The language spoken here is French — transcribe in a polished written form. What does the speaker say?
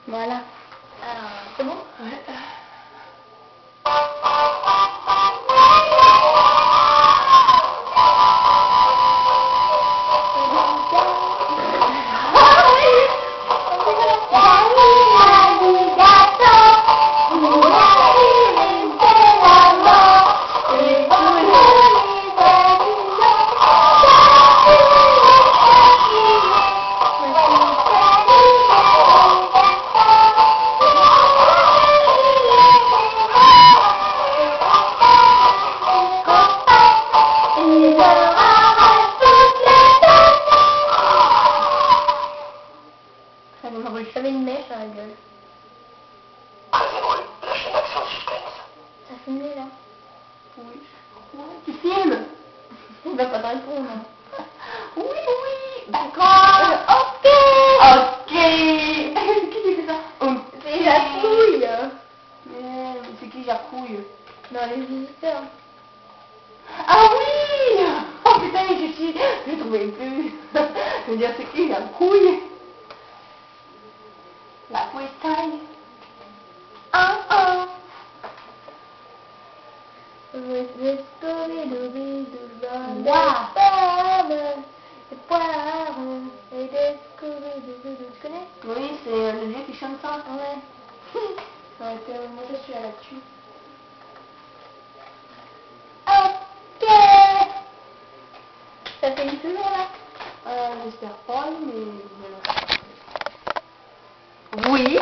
Voilà. C'est bon? Ouais. J'avais une mèche dans la gueule. Très drôle, la chaîne d'action suspense. Ça filmait là? Oui. Ouais, tu filmes? Il va pas te répondre. Oui, oui, d'accord. Ok. Ok. C'est qui fait ça? C'est la couille. Mais c'est qui Jacouille? Dans les visiteurs. Ah oui. Oh putain, je trouvais plus. Je veux dire, c'est qui Jacouille? La freestyle. Des poires et des scooby-doo. Tu connais? Oui, c'est le vieux qui chante ça. Ouais. Ouais, moi je suis à la dessus. Ok. Ça fait toujours là? J'espère pas, mais voilà. Oui.